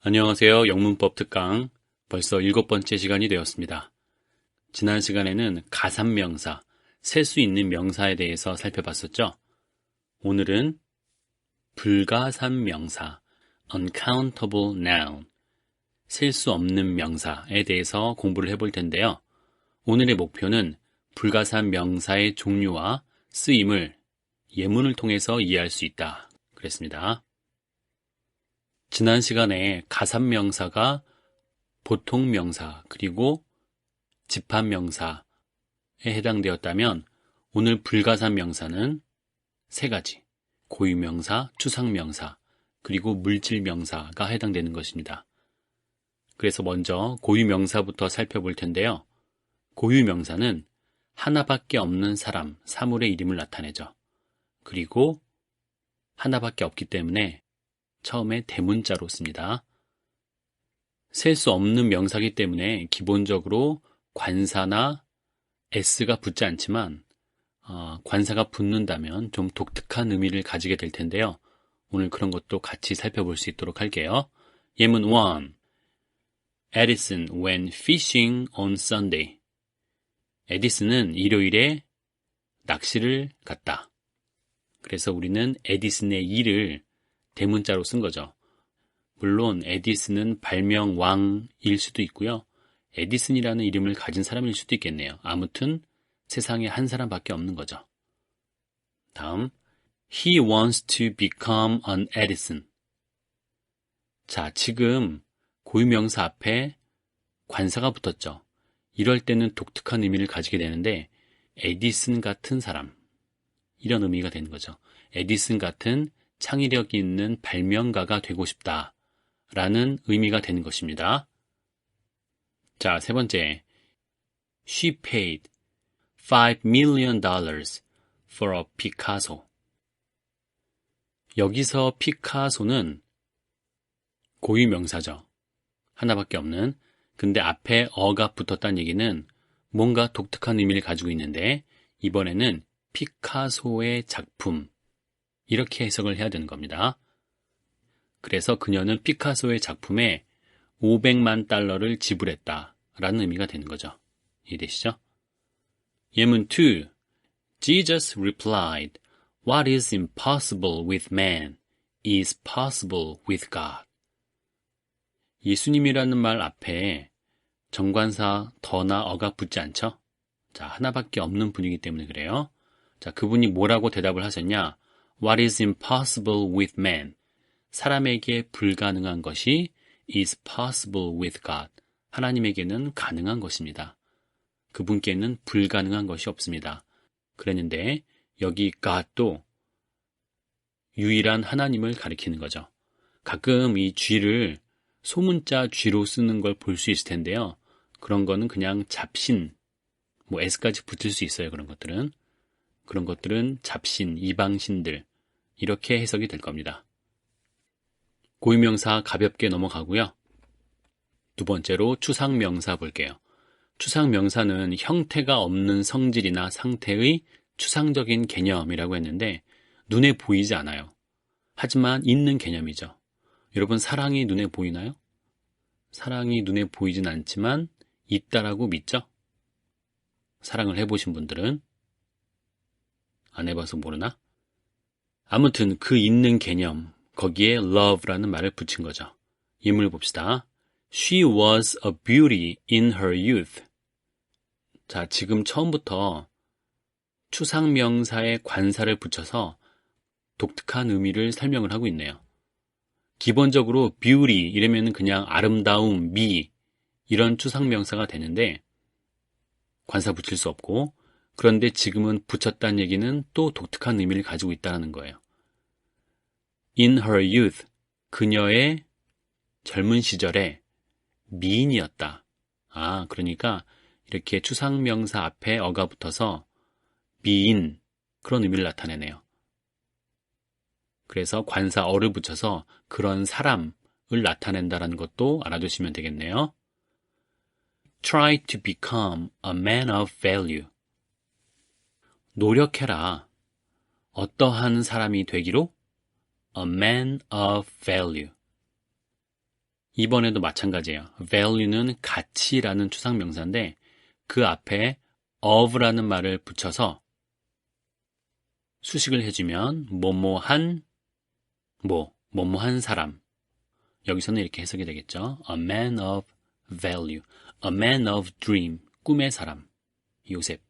안녕하세요. 영문법 특강 벌써 7번째 시간이 되었습니다. 지난 시간에는 가산명사, 셀 수 있는 명사에 대해서 살펴봤었죠. 오늘은 불가산명사, uncountable noun, 셀 수 없는 명사에 대해서 공부를 해볼 텐데요. 오늘의 목표는 불가산명사의 종류와 쓰임을 예문을 통해서 이해할 수 있다. 그랬습니다. 지난 시간에 가산명사가 보통명사 그리고 집합명사에 해당되었다면 오늘 불가산명사는 세 가지, 고유명사, 추상명사, 그리고 물질명사가 해당되는 것입니다. 그래서 먼저 고유명사부터 살펴볼 텐데요. 고유명사는 하나밖에 없는 사람, 사물의 이름을 나타내죠. 그리고 하나밖에 없기 때문에 처음에 대문자로 씁니다. 셀 수 없는 명사이기 때문에 기본적으로 관사나 s가 붙지 않지만 관사가 붙는다면 좀 독특한 의미를 가지게 될 텐데요. 오늘 그런 것도 같이 살펴볼 수 있도록 할게요. 예문 1. Edison went fishing on Sunday. 에디슨은 일요일에 낚시를 갔다. 그래서 우리는 에디슨의 일을 대문자로 쓴 거죠. 물론 에디슨은 발명왕일 수도 있고요. 에디슨이라는 이름을 가진 사람일 수도 있겠네요. 아무튼 세상에 한 사람밖에 없는 거죠. 다음, He wants to become an Edison. 자, 지금 고유명사 앞에 관사가 붙었죠. 이럴 때는 독특한 의미를 가지게 되는데 에디슨 같은 사람, 이런 의미가 되는 거죠. 에디슨 같은 창의력이 있는 발명가가 되고 싶다 라는 의미가 되는 것입니다. 자, 세 번째. She paid $5 million for a Picasso. 여기서 피카소는 고유명사죠. 하나밖에 없는. 근데 앞에 어가 붙었다는 얘기는 뭔가 독특한 의미를 가지고 있는데 이번에는 피카소의 작품, 이렇게 해석을 해야 되는 겁니다. 그래서 그녀는 피카소의 작품에 $500만 지불했다 라는 의미가 되는 거죠. 이해되시죠? 예문 2. Jesus replied, What is impossible with man is possible with God. 예수님이라는 말 앞에 정관사 더나 어가 붙지 않죠? 자, 하나밖에 없는 분이기 때문에 그래요. 자, 그분이 뭐라고 대답을 하셨냐? What is impossible with man? 사람에게 불가능한 것이 is possible with God. 하나님에게는 가능한 것입니다. 그분께는 불가능한 것이 없습니다. 그랬는데 여기 God도 유일한 하나님을 가리키는 거죠. 가끔 이 쥐를 소문자 쥐로 쓰는 걸 볼 수 있을 텐데요. 그런 거는 그냥 잡신, 뭐 s까지 붙을 수 있어요. 그런 것들은 잡신, 이방신들, 이렇게 해석이 될 겁니다. 고유명사 가볍게 넘어가고요. 두 번째로 추상명사 볼게요. 추상명사는 형태가 없는 성질이나 상태의 추상적인 개념이라고 했는데 눈에 보이지 않아요. 하지만 있는 개념이죠. 여러분, 사랑이 눈에 보이나요? 사랑이 눈에 보이진 않지만 있다라고 믿죠? 사랑을 해보신 분들은? 안 해봐서 모르나? 아무튼 그 있는 개념, 거기에 love라는 말을 붙인 거죠. 예문을 봅시다. She was a beauty in her youth. 자, 지금 처음부터 추상명사에 관사를 붙여서 독특한 의미를 설명을 하고 있네요. 기본적으로 beauty 이러면 그냥 아름다움, 미, 이런 추상명사가 되는데 관사 붙일 수 없고, 그런데 지금은 붙였다는 얘기는 또 독특한 의미를 가지고 있다는 거예요. In her youth, 그녀의 젊은 시절에 미인이었다. 아, 그러니까 이렇게 추상명사 앞에 어가 붙어서 미인, 그런 의미를 나타내네요. 그래서 관사 어를 붙여서 그런 사람을 나타낸다는 것도 알아두시면 되겠네요. Try to become a man of value. 노력해라. 어떠한 사람이 되기로? a man of value. 이번에도 마찬가지예요. value는 가치라는 추상명사인데 그 앞에 of라는 말을 붙여서 수식을 해주면 뭐뭐한 뭐뭐한 사람. 여기서는 이렇게 해석이 되겠죠. A man of value, a man of dream, 꿈의 사람. 요셉.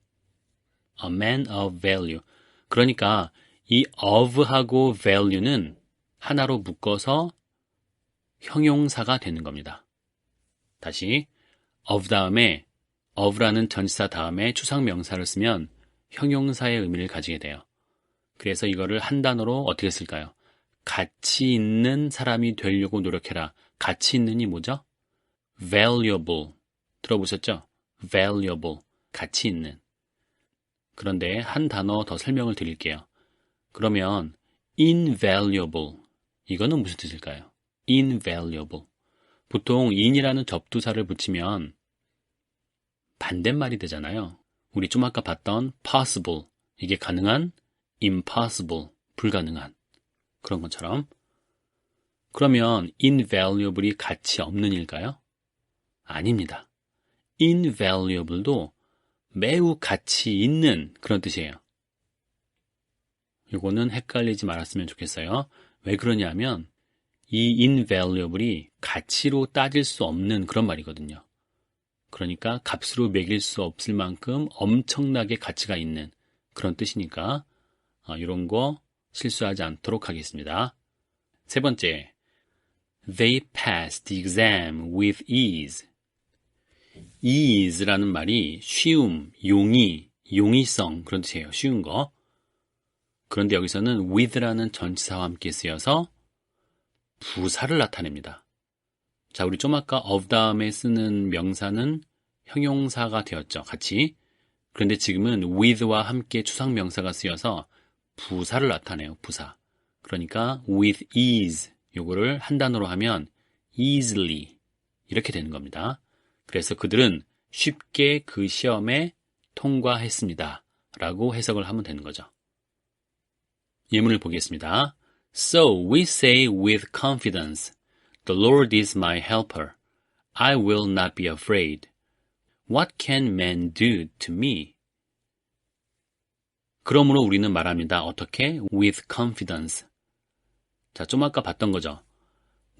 A man of value. 그러니까 이 of하고 value는 하나로 묶어서 형용사가 되는 겁니다. 다시 of 다음에 of라는 전치사 다음에 추상명사를 쓰면 형용사의 의미를 가지게 돼요. 그래서 이거를 한 단어로 어떻게 쓸까요? 가치 있는 사람이 되려고 노력해라. 가치 있는이 뭐죠? valuable. 들어보셨죠? valuable. 가치 있는. 그런데 한 단어 더 설명을 드릴게요. 그러면 invaluable. 이거는 무슨 뜻일까요? invaluable. 보통 in이라는 접두사를 붙이면 반대말이 되잖아요. 우리 좀 아까 봤던 possible. 이게 가능한? impossible. 불가능한. 그런 것처럼. 그러면 invaluable이 가치 없는 일까요? 아닙니다. invaluable도 매우 가치 있는 그런 뜻이에요. 이거는 헷갈리지 말았으면 좋겠어요. 왜 그러냐면 이 invaluable이 가치로 따질 수 없는 그런 말이거든요. 그러니까 값으로 매길 수 없을 만큼 엄청나게 가치가 있는 그런 뜻이니까 이런 거 실수하지 않도록 하겠습니다. 세 번째, They passed the exam with ease. ease라는 말이 쉬움, 용이성 그런 뜻이에요. 쉬운 거. 그런데 여기서는 with라는 전치사와 함께 쓰여서 부사를 나타냅니다. 자, 우리 좀 아까 of 다음에 쓰는 명사는 형용사가 되었죠. 같이. 그런데 지금은 with와 함께 추상명사가 쓰여서 부사를 나타내요. 부사. 그러니까 with ease 요거를 한 단어로 하면 easily 이렇게 되는 겁니다. 그래서 그들은 쉽게 그 시험에 통과했습니다. 라고 해석을 하면 되는 거죠. 예문을 보겠습니다. So we say with confidence, The Lord is my helper. I will not be afraid. What can man do to me? 그러므로 우리는 말합니다. 어떻게? With confidence. 자, 좀 아까 봤던 거죠.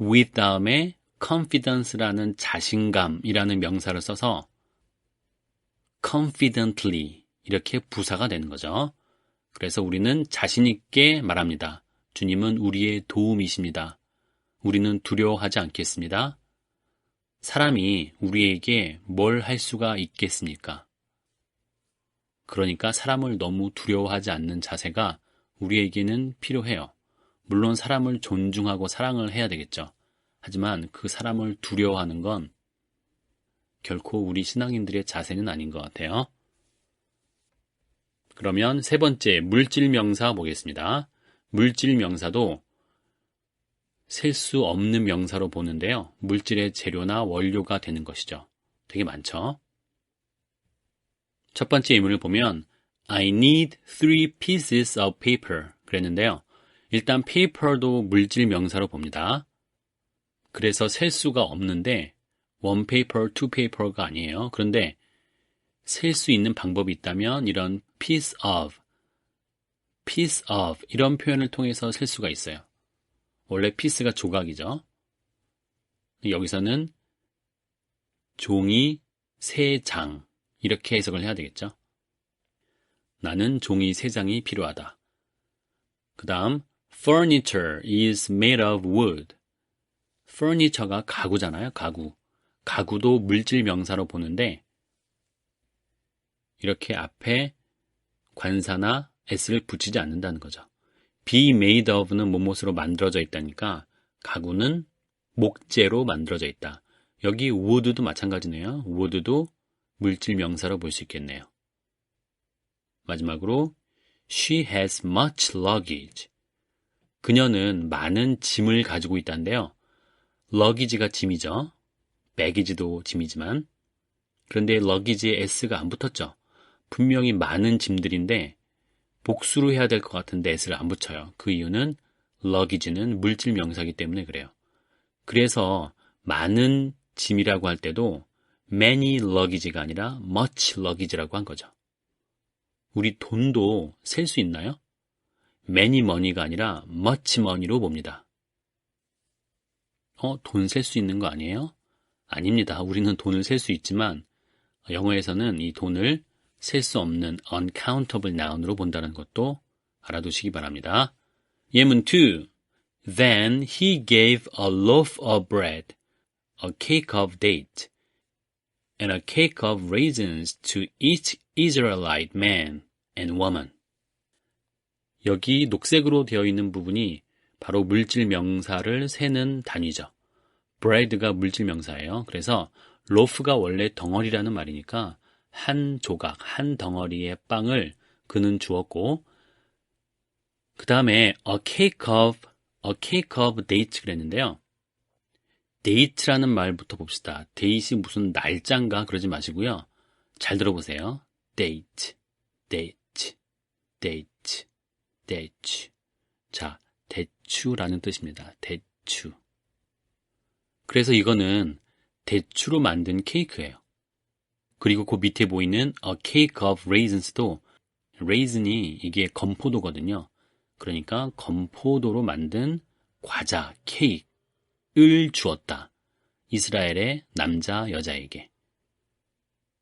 with 다음에 confidence라는 자신감이라는 명사를 써서 confidently 이렇게 부사가 되는 거죠. 그래서 우리는 자신 있게 말합니다. 주님은 우리의 도움이십니다. 우리는 두려워하지 않겠습니다. 사람이 우리에게 뭘 할 수가 있겠습니까? 그러니까 사람을 너무 두려워하지 않는 자세가 우리에게는 필요해요. 물론 사람을 존중하고 사랑을 해야 되겠죠. 하지만 그 사람을 두려워하는 건 결코 우리 신앙인들의 자세는 아닌 것 같아요. 그러면 세 번째 물질 명사 보겠습니다. 물질 명사도 셀 수 없는 명사로 보는데요. 물질의 재료나 원료가 되는 것이죠. 되게 많죠. 첫 번째 예문을 보면 I need 3 pieces of paper 그랬는데요. 일단 paper도 물질 명사로 봅니다. 그래서 셀 수가 없는데 one paper, two paper가 아니에요. 그런데 셀 수 있는 방법이 있다면 이런 piece of 이런 표현을 통해서 셀 수가 있어요. 원래 piece가 조각이죠. 여기서는 종이 3장 이렇게 해석을 해야 되겠죠. 나는 종이 3장이 필요하다. 그 다음 Furniture is made of wood. Furniture가 가구잖아요. 가구도 물질 명사로 보는데 이렇게 앞에 관사나 s를 붙이지 않는다는 거죠. be made of는 뭐뭇으로 만들어져 있다니까 가구는 목재로 만들어져 있다. 여기 wood도 마찬가지네요. wood도 물질 명사로 볼 수 있겠네요. 마지막으로 She has much luggage. 그녀는 많은 짐을 가지고 있다는데요. luggage가 짐이죠. baggage도 짐이지만 그런데 luggage에 s가 안 붙었죠. 분명히 많은 짐들인데 복수로 해야 될 것 같은데 s를 안 붙여요. 그 이유는 luggage는 물질 명사이기 때문에 그래요. 그래서 많은 짐이라고 할 때도 many luggage가 아니라 much luggage라고 한 거죠. 우리 돈도 셀 수 있나요? many money가 아니라 much money로 봅니다. 돈 셀 수 있는 거 아니에요? 아닙니다. 우리는 돈을 셀 수 있지만 영어에서는 이 돈을 셀 수 없는 uncountable noun으로 본다는 것도 알아두시기 바랍니다. 예문 2. Then he gave a loaf of bread, a cake of date, and a cake of raisins to each Israelite man and woman. 여기 녹색으로 되어 있는 부분이 바로 물질 명사를 세는 단위죠. bread가 물질 명사예요. 그래서 loaf가 원래 덩어리라는 말이니까 한 조각, 한 덩어리의 빵을 그는 주었고 그 다음에 a cake of date 그랬는데요. date라는 말부터 봅시다. date이 무슨 날짜인가 그러지 마시고요. 잘 들어보세요. date. 자, 대추라는 뜻입니다. 대추. 그래서 이거는 대추로 만든 케이크예요. 그리고 그 밑에 보이는 a cake of raisins도 raisin이 이게 건포도거든요. 그러니까 건포도로 만든 과자, 케이크를 주었다. 이스라엘의 여자에게.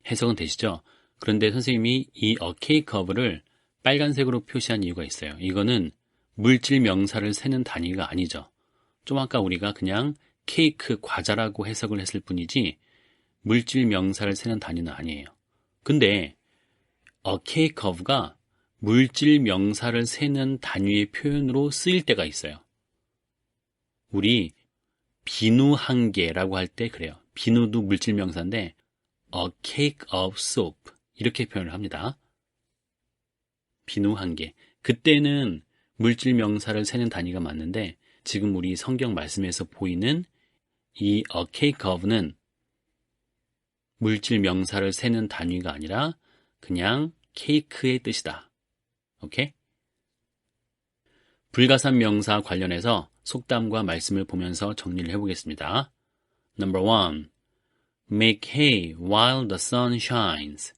해석은 되시죠? 그런데 선생님이 이 a cake of를 빨간색으로 표시한 이유가 있어요. 이거는 물질 명사를 세는 단위가 아니죠. 좀 아까 우리가 그냥 케이크 과자라고 해석을 했을 뿐이지 물질 명사를 세는 단위는 아니에요. 근데 a cake of가 물질 명사를 세는 단위의 표현으로 쓰일 때가 있어요. 우리 비누 한 개라고 할 때 그래요. 비누도 물질 명사인데 a cake of soap 이렇게 표현을 합니다. 비누 한 개. 그때는 물질 명사를 세는 단위가 맞는데 지금 우리 성경 말씀에서 보이는 이 a cake of는 물질 명사를 세는 단위가 아니라 그냥 케이크의 뜻이다. 오케이? 불가산 명사 관련해서 속담과 말씀을 보면서 정리를 해보겠습니다. Number 1. Make hay while the sun shines.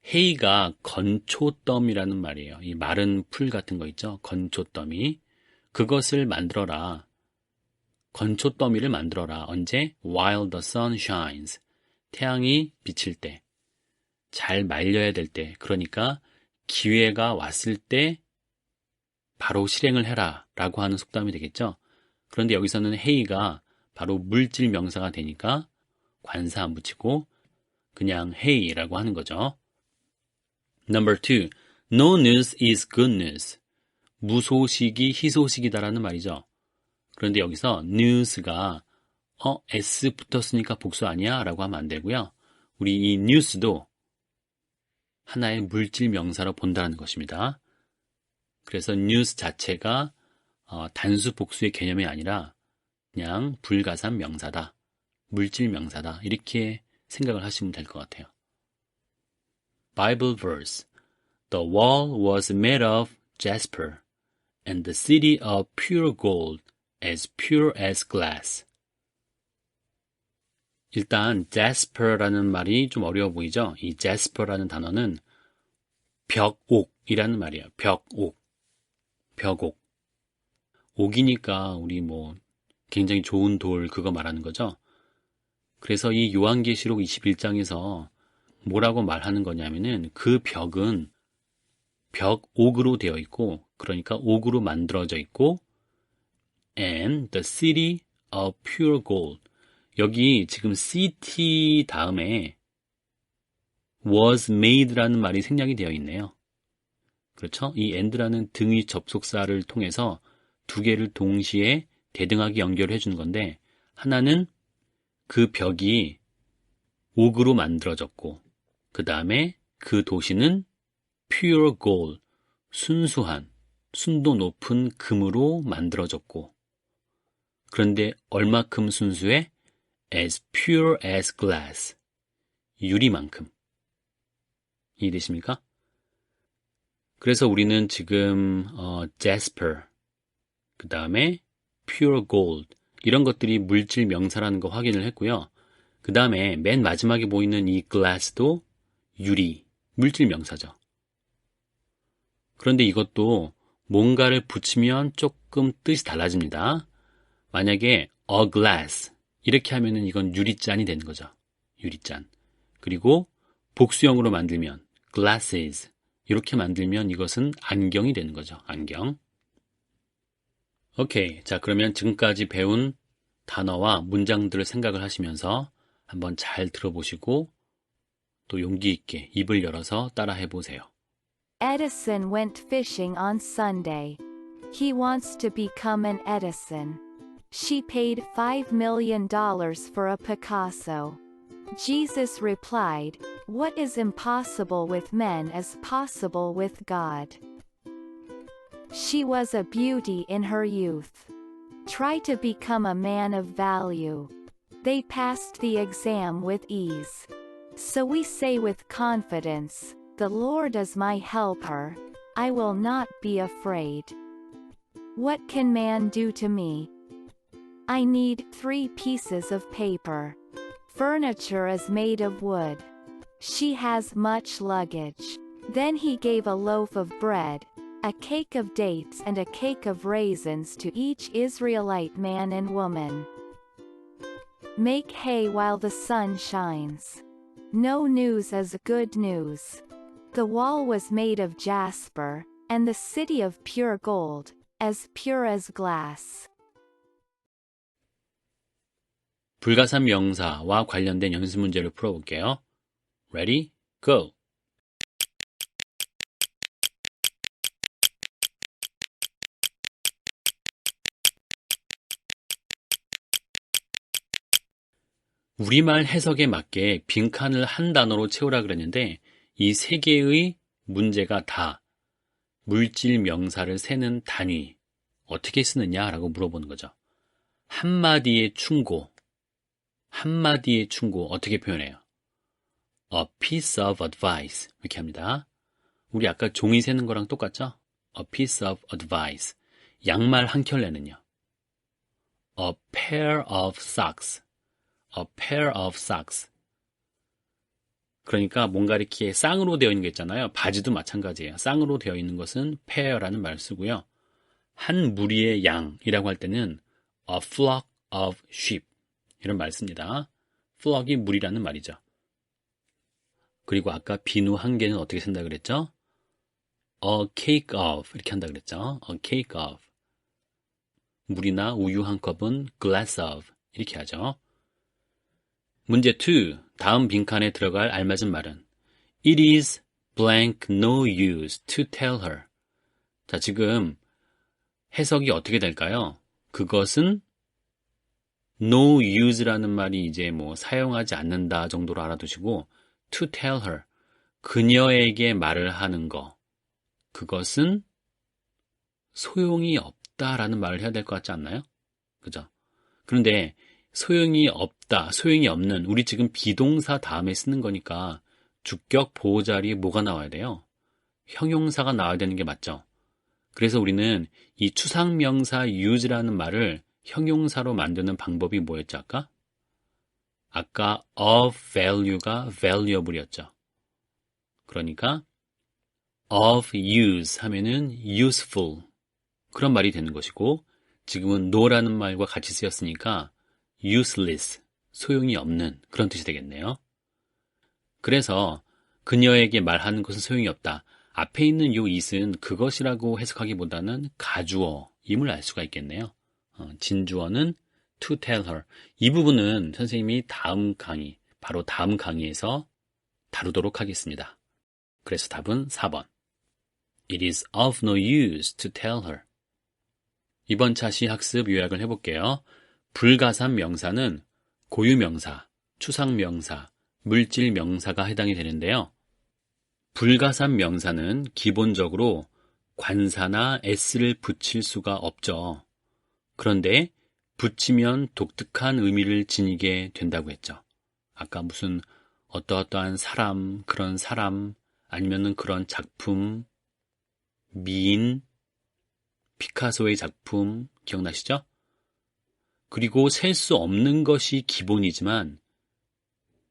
hay가 건초더미라는 말이에요. 이 마른 풀 같은 거 있죠? 건초더미. 그것을 만들어라. 건초더미를 만들어라. 언제? While the sun shines. 태양이 비칠 때. 잘 말려야 될 때. 그러니까 기회가 왔을 때 바로 실행을 해라 라고 하는 속담이 되겠죠. 그런데 여기서는 hay가 바로 물질 명사가 되니까 관사 안 붙이고 그냥 hay라고 하는 거죠. Number 2. No news is good news. 무소식이 희소식이다라는 말이죠. 그런데 여기서 news가 s 붙었으니까 복수 아니야? 라고 하면 안 되고요. 우리 이 news도 하나의 물질 명사로 본다는 것입니다. 그래서 news 자체가 단수 복수의 개념이 아니라 그냥 불가산 명사다. 물질 명사다. 이렇게 생각을 하시면 될 것 같아요. Bible verse. The wall was made of jasper and the city of pure gold, as pure as glass. 일단 jasper라는 말이 좀 어려워 보이죠? 이 jasper라는 단어는 벽옥이라는 말이에요. 벽옥. 옥이니까 우리 굉장히 좋은 돌 그거 말하는 거죠. 그래서 이 요한계시록 21장에서 뭐라고 말하는 거냐면은 그 벽은 벽옥으로 되어 있고 그러니까 옥으로 만들어져 있고 and the city of pure gold. 여기 지금 city 다음에 was made라는 말이 생략이 되어 있네요. 그렇죠? 이 and라는 등위 접속사를 통해서 두 개를 동시에 대등하게 연결해 주는 건데 하나는 그 벽이 옥으로 만들어졌고 그 다음에 그 도시는 pure gold, 순수한, 순도 높은 금으로 만들어졌고 그런데 얼마큼 순수해? as pure as glass, 유리만큼. 이해되십니까? 그래서 우리는 지금 jasper, 그 다음에 pure gold. 이런 것들이 물질 명사라는 거 확인을 했고요. 그 다음에 맨 마지막에 보이는 이 glass도 유리, 물질 명사죠. 그런데 이것도 뭔가를 붙이면 조금 뜻이 달라집니다. 만약에 a glass 이렇게 하면은 이건 유리잔이 되는 거죠. 유리잔. 그리고 복수형으로 만들면 glasses 이렇게 만들면 이것은 안경이 되는 거죠. 안경. 오케이. 자, 그러면 지금까지 배운 단어와 문장들을 생각을 하시면서 한번 잘 들어보시고 또 용기 있게 입을 열어서 따라해 보세요. Edison went fishing on Sunday. He wants to become an Edison. She paid $5 million for a Picasso. Jesus replied, "What is impossible with men is possible with God." She was a beauty in her youth. Try to become a man of value. They passed the exam with ease. So we say with confidence, "The Lord is my helper. I will not be afraid." What can man do to me? I need 3 pieces of paper. Furniture is made of wood. She has much luggage. Then he gave a loaf of bread, a cake of dates and a cake of raisins to each Israelite man and woman. Make hay while the sun shines. No news is good news. The wall was made of jasper, and the city of pure gold, as pure as glass. 불가산 명사와 관련된 연습 문제를 풀어볼게요. Ready? Go! 우리말 해석에 맞게 빈칸을 한 단어로 채우라 그랬는데 이 3개의 문제가 다 물질 명사를 세는 단위 어떻게 쓰느냐라고 물어보는 거죠. 한마디의 충고 어떻게 표현해요? A piece of advice 이렇게 합니다. 우리 아까 종이 세는 거랑 똑같죠? A piece of advice. 양말 한 켤레는요? A pair of socks. A pair of socks. 그러니까 뭔가 이렇게 쌍으로 되어 있는 게 있잖아요. 바지도 마찬가지예요. 쌍으로 되어 있는 것은 pair라는 말을 쓰고요. 한 무리의 양이라고 할 때는 a flock of sheep 이런 말 씁니다. flock이 무리라는 말이죠. 그리고 아까 비누 한 개는 어떻게 쓴다 그랬죠? A cake of 이렇게 한다 그랬죠. A cake of. 물이나 우유 한 컵은 glass of 이렇게 하죠. 문제 2. 다음 빈칸에 들어갈 알맞은 말은 It is blank no use to tell her. 자, 지금 해석이 어떻게 될까요? 그것은 no use라는 말이 이제 뭐 사용하지 않는다 정도로 알아두시고 to tell her. 그녀에게 말을 하는 거. 그것은 소용이 없다라는 말을 해야 될 것 같지 않나요? 그죠? 그런데 소용이 없다, 소용이 없는, 우리 지금 비동사 다음에 쓰는 거니까 주격 보호 자리에 뭐가 나와야 돼요? 형용사가 나와야 되는 게 맞죠? 그래서 우리는 이 추상명사 use라는 말을 형용사로 만드는 방법이 뭐였죠, 아까? 아까 of value가 valuable이었죠. 그러니까 of use 하면은 useful 그런 말이 되는 것이고 지금은 no라는 말과 같이 쓰였으니까 useless, 소용이 없는 그런 뜻이 되겠네요. 그래서 그녀에게 말하는 것은 소용이 없다. 앞에 있는 요 it은 그것이라고 해석하기보다는 가주어임을 알 수가 있겠네요. 진주어는 to tell her. 이 부분은 선생님이 바로 다음 강의에서 다루도록 하겠습니다. 그래서 답은 4번. It is of no use to tell her. 이번 차시 학습 요약을 해볼게요. 불가산 명사는 고유명사, 추상명사, 물질명사가 해당이 되는데요. 불가산 명사는 기본적으로 관사나 s를 붙일 수가 없죠. 그런데 붙이면 독특한 의미를 지니게 된다고 했죠. 아까 무슨 어떠어떠한 사람, 그런 사람, 아니면은 그런 작품, 미인, 피카소의 작품 기억나시죠? 그리고 셀 수 없는 것이 기본이지만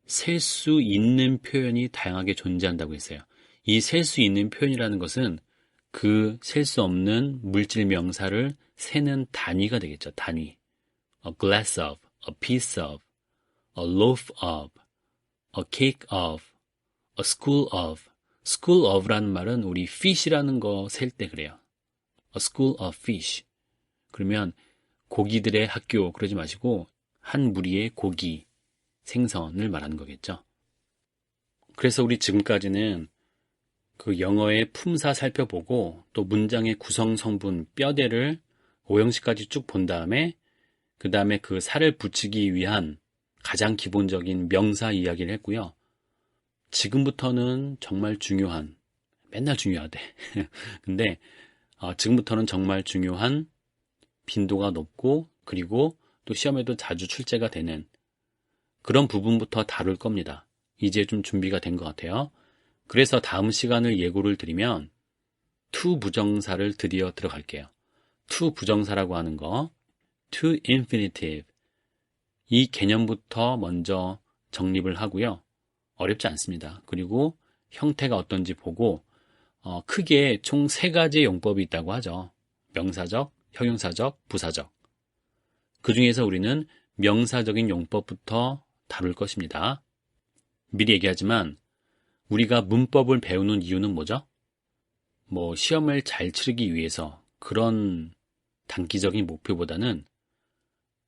셀 수 있는 표현이 다양하게 존재한다고 했어요. 이 셀 수 있는 표현이라는 것은 그 셀 수 없는 물질 명사를 세는 단위가 되겠죠. 단위. A glass of, a piece of, a loaf of, a cake of, a school of. school of라는 말은 우리 fish라는 거 셀 때 그래요. A school of fish. 그러면 고기들의 학교 그러지 마시고 한 무리의 고기, 생선을 말하는 거겠죠. 그래서 우리 지금까지는 그 영어의 품사 살펴보고 또 문장의 구성 성분, 뼈대를 오형식까지 쭉 본 다음에 그 다음에 그 살을 붙이기 위한 가장 기본적인 명사 이야기를 했고요. 지금부터는 정말 중요한, 맨날 중요하대. 근데 지금부터는 정말 중요한 빈도가 높고 그리고 또 시험에도 자주 출제가 되는 그런 부분부터 다룰 겁니다. 이제 좀 준비가 된 것 같아요. 그래서 다음 시간을 예고를 드리면 to 부정사를 드디어 들어갈게요. to 부정사라고 하는 거, to infinitive. 이 개념부터 먼저 정립을 하고요. 어렵지 않습니다. 그리고 형태가 어떤지 보고 크게 총 3가지의 용법이 있다고 하죠. 명사적, 형용사적, 부사적. 그 중에서 우리는 명사적인 용법부터 다룰 것입니다. 미리 얘기하지만 우리가 문법을 배우는 이유는 뭐죠? 시험을 잘 치르기 위해서 그런 단기적인 목표보다는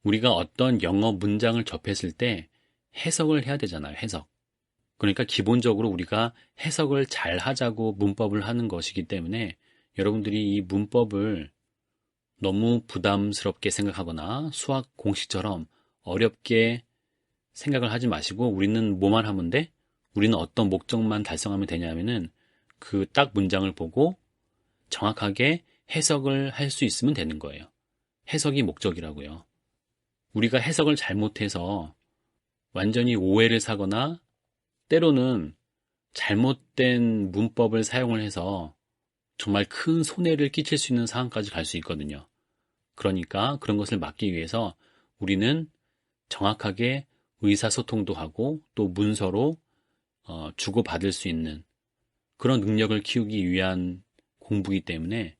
우리가 어떤 영어 문장을 접했을 때 해석을 해야 되잖아요. 해석. 그러니까 기본적으로 우리가 해석을 잘 하자고 문법을 하는 것이기 때문에 여러분들이 이 문법을 너무 부담스럽게 생각하거나 수학 공식처럼 어렵게 생각을 하지 마시고 우리는 뭐만 하면 돼? 우리는 어떤 목적만 달성하면 되냐면은 그 딱 문장을 보고 정확하게 해석을 할 수 있으면 되는 거예요. 해석이 목적이라고요. 우리가 해석을 잘못해서 완전히 오해를 사거나 때로는 잘못된 문법을 사용을 해서 정말 큰 손해를 끼칠 수 있는 상황까지 갈 수 있거든요. 그러니까 그런 것을 막기 위해서 우리는 정확하게 의사소통도 하고 또 문서로 주고받을 수 있는 그런 능력을 키우기 위한 공부이기 때문에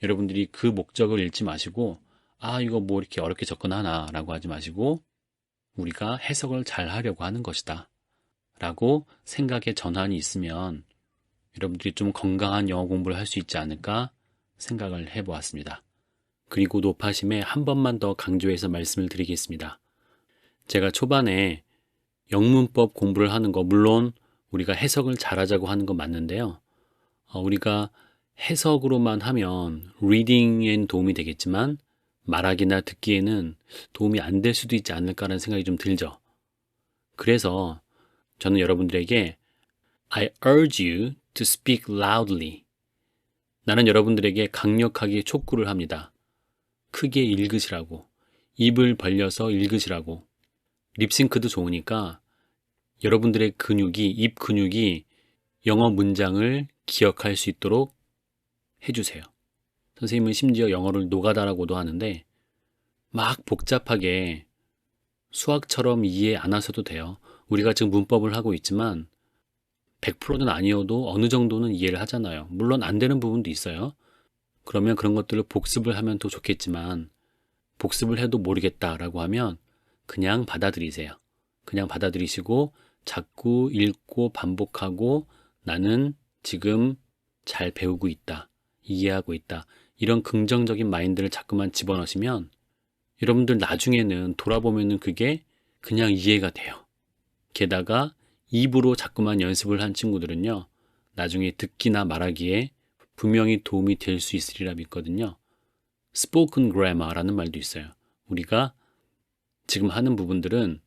여러분들이 그 목적을 잃지 마시고 이거 이렇게 어렵게 접근하나 라고 하지 마시고 우리가 해석을 잘 하려고 하는 것이다 라고 생각의 전환이 있으면 여러분들이 좀 건강한 영어 공부를 할 수 있지 않을까 생각을 해보았습니다. 그리고 노파심에 한 번만 더 강조해서 말씀을 드리겠습니다. 제가 초반에 영문법 공부를 하는 거 물론 우리가 해석을 잘하자고 하는 건 맞는데요. 우리가 해석으로만 하면 리딩엔 도움이 되겠지만 말하기나 듣기에는 도움이 안 될 수도 있지 않을까라는 생각이 좀 들죠. 그래서 저는 여러분들에게 I urge you to speak loudly. 나는 여러분들에게 강력하게 촉구를 합니다. 크게 읽으시라고. 입을 벌려서 읽으시라고. 립싱크도 좋으니까 여러분들의 입 근육이 영어 문장을 기억할 수 있도록 해주세요. 선생님은 심지어 영어를 노가다라고도 하는데 막 복잡하게 수학처럼 이해 안 하셔도 돼요. 우리가 지금 문법을 하고 있지만 100%는 아니어도 어느 정도는 이해를 하잖아요. 물론 안 되는 부분도 있어요. 그러면 그런 것들을 복습을 하면 더 좋겠지만 복습을 해도 모르겠다라고 하면 그냥 받아들이세요. 그냥 받아들이시고 자꾸 읽고 반복하고 나는 지금 잘 배우고 있다. 이해하고 있다. 이런 긍정적인 마인드를 자꾸만 집어넣으시면 여러분들 나중에는 돌아보면은 그게 그냥 이해가 돼요. 게다가 입으로 자꾸만 연습을 한 친구들은요. 나중에 듣기나 말하기에 분명히 도움이 될 수 있으리라 믿거든요. spoken grammar라는 말도 있어요. 우리가 지금 하는 부분들은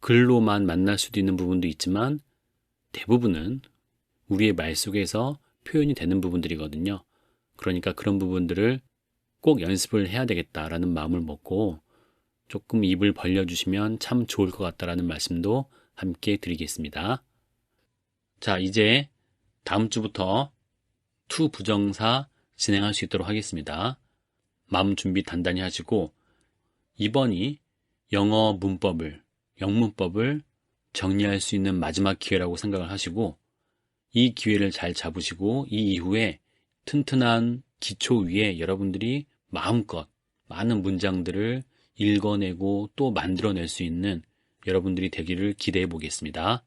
글로만 만날 수도 있는 부분도 있지만 대부분은 우리의 말 속에서 표현이 되는 부분들이거든요. 그러니까 그런 부분들을 꼭 연습을 해야 되겠다라는 마음을 먹고 조금 입을 벌려주시면 참 좋을 것 같다라는 말씀도 함께 드리겠습니다. 자, 이제 다음 주부터 to 부정사 진행할 수 있도록 하겠습니다. 마음 준비 단단히 하시고 이번이 영어 문법을, 영문법을 정리할 수 있는 마지막 기회라고 생각을 하시고 이 기회를 잘 잡으시고 이 이후에 튼튼한 기초 위에 여러분들이 마음껏 많은 문장들을 읽어내고 또 만들어낼 수 있는 여러분들이 되기를 기대해 보겠습니다.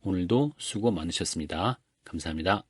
오늘도 수고 많으셨습니다. 감사합니다.